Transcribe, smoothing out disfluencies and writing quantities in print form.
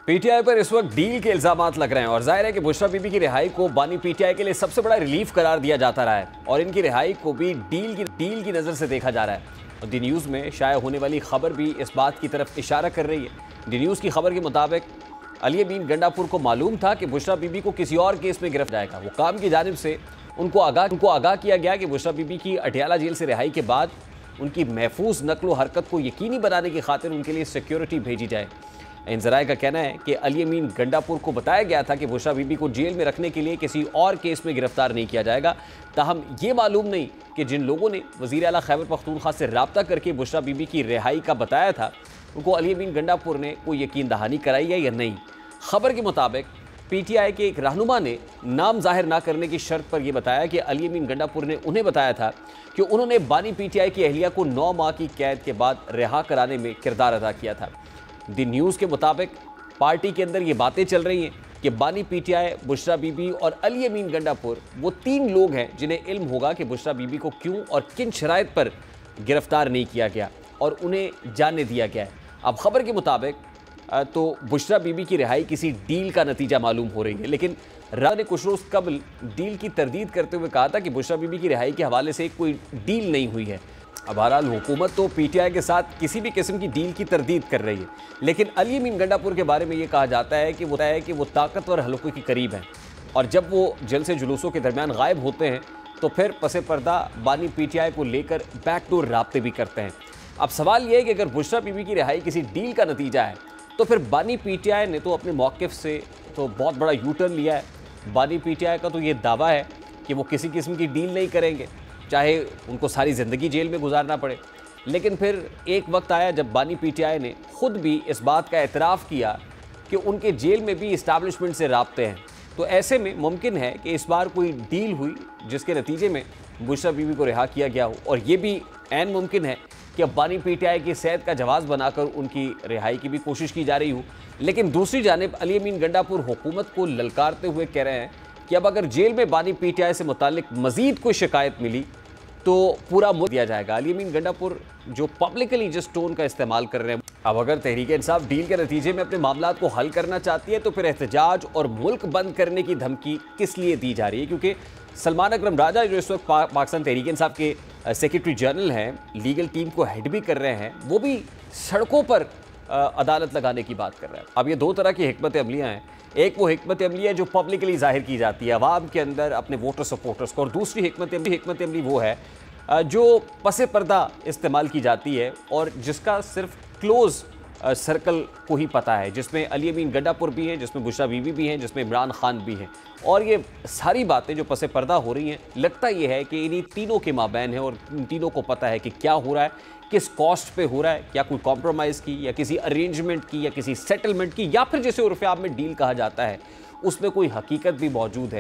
PTI पर इस वक्त डील के इल्जामात लग रहे हैं और जाहिर है कि बुशरा बीबी की रिहाई को बानी पीटीआई के लिए सबसे बड़ा रिलीफ करार दिया जाता रहा है और इनकी रिहाई को भी डील की नज़र से देखा जा रहा है। और दी न्यूज़ में शाया होने वाली खबर भी इस बात की तरफ इशारा कर रही है। दी न्यूज़ की खबर के मुताबिक अली अमीन गंडापुर को मालूम था कि बुशरा बीबी को किसी और केस में गिरफ्तार जाएगा। वो काम की जानिब से उनको आगाह किया गया कि बुशरा बीबी की अटियाला जेल से रिहाई के बाद उनकी महफूज नकलो हरकत को यकीनी बनाने की खातिर उनके लिए सिक्योरिटी भेजी जाए। इन ज़राए का कहना है कि अली अमीन गंडापुर को बताया गया था कि बुशरा बीबी को जेल में रखने के लिए किसी और केस में गिरफ्तार नहीं किया जाएगा। ताहम ये मालूम नहीं कि जिन लोगों ने वज़ीर आला खैबर पख्तूनख्वा से रब्ता करके बुशरा बीबी की रिहाई का बताया था उनको अली अमीन गंडापुर ने कोई यकीन दहानी कराई है या नहीं। खबर के मुताबिक पीटीआई के एक रहनुमा ने नाम जाहिर ना करने की शर्त पर यह बताया कि अली अमीन गंडापुर ने उन्हें बताया था कि उन्होंने बानी पीटीआई की अहलिया को 9 माह की कैद के बाद रिहा कराने में किरदार अदा किया था। दी न्यूज़ के मुताबिक पार्टी के अंदर ये बातें चल रही हैं कि बानी पीटीआई, बुशरा बीबी और अली अमीन गंडापुर वो 3 लोग हैं जिन्हें इल्म होगा कि बुशरा बीबी को क्यों और किन शराइत पर गिरफ्तार नहीं किया गया और उन्हें जाने दिया गया है। अब खबर के मुताबिक तो बुशरा बीबी की रिहाई किसी डील का नतीजा मालूम हो रही है, लेकिन राजा ने कुछ रोज़ कबल डील की तरदीद करते हुए कहा था कि बुशरा बीबी की रिहाई के हवाले से कोई डील नहीं हुई है। अब बहरहाल हुकूमत तो पीटीआई के साथ किसी भी किस्म की डील की तरदीद कर रही है, लेकिन अली अमीन गंडापुर के बारे में ये कहा जाता है कि वो ताकतवर हलकों के करीब हैं और जब वो जलसे जुलूसों के दरमियान गायब होते हैं तो फिर पसे पर्दा बानी पीटीआई को लेकर बैकडोर राब्ते भी करते हैं। अब सवाल ये है कि अगर बुशरा बीबी की रिहाई किसी डील का नतीजा है तो फिर बानी पीटीआई ने तो अपने मौक़िफ़ से तो बहुत बड़ा यू टर्न लिया है। बानी पीटीआई का तो ये दावा है कि वो किसी किस्म की डील नहीं करेंगे, चाहे उनको सारी ज़िंदगी जेल में गुजारना पड़े। लेकिन फिर एक वक्त आया जब बानी पीटीआई ने ख़ुद भी इस बात का एतराफ़ किया कि उनके जेल में भी इस्टेब्लिशमेंट से राब्ते हैं। तो ऐसे में मुमकिन है कि इस बार कोई डील हुई जिसके नतीजे में बुशरा बीबी को रिहा किया गया हो, और ये भी ऐन मुमकिन है कि अब बानी पीटीआई की सेहत का जवाब बनाकर उनकी रिहाई की भी कोशिश की जा रही हो। लेकिन दूसरी जानिब अली अमीन गंडापुर हुकूमत को ललकारते हुए कह रहे हैं कि अब अगर जेल में बानी पीटीआई से मुतालिक मज़ीद कोई शिकायत मिली तो पूरा मुल्क दिया जाएगा। अली अमीन गंडापुर जो पब्लिकली जिस टोन का इस्तेमाल कर रहे हैं, अब अगर तहरीक इंसाफ डील के नतीजे में अपने मामलात को हल करना चाहती है तो फिर एहतजाज और मुल्क बंद करने की धमकी किस लिए दी जा रही है? क्योंकि सलमान अकरम राजा जो इस वक्त पाकिस्तान तहरीक इंसाफ के सेक्रेटरी जनरल हैं, लीगल टीम को हेड भी कर रहे हैं, वो भी सड़कों पर अदालत लगाने की बात कर रहे हैं। अब ये 2 तरह की हिकमत अमलियाँ हैं। एक वो हिकमत अमली है जो पब्लिकली जाहिर की जाती है अवाम के अंदर अपने वोटर सपोर्टर्स को, और दूसरी हिकमत अमली वो है जो पसे पर्दा इस्तेमाल की जाती है और जिसका सिर्फ क्लोज़ सर्कल को ही पता है, जिसमें अली अमीन गंडापुर भी हैं, जिसमें बुशरा बीबी भी हैं, जिसमें इमरान खान भी हैं। और ये सारी बातें जो पसे पर्दा हो रही हैं, लगता ये है कि इन्हीं तीनों के माबैन है और इन तीनों को पता है कि क्या हो रहा है, किस कॉस्ट पे हो रहा है, क्या कोई कॉम्प्रोमाइज़ की या किसी अरेंजमेंट की या किसी सेटलमेंट की या फिर जिसे उर्फ़ आम में डील कहा जाता है उसमें कोई हकीकत भी मौजूद है।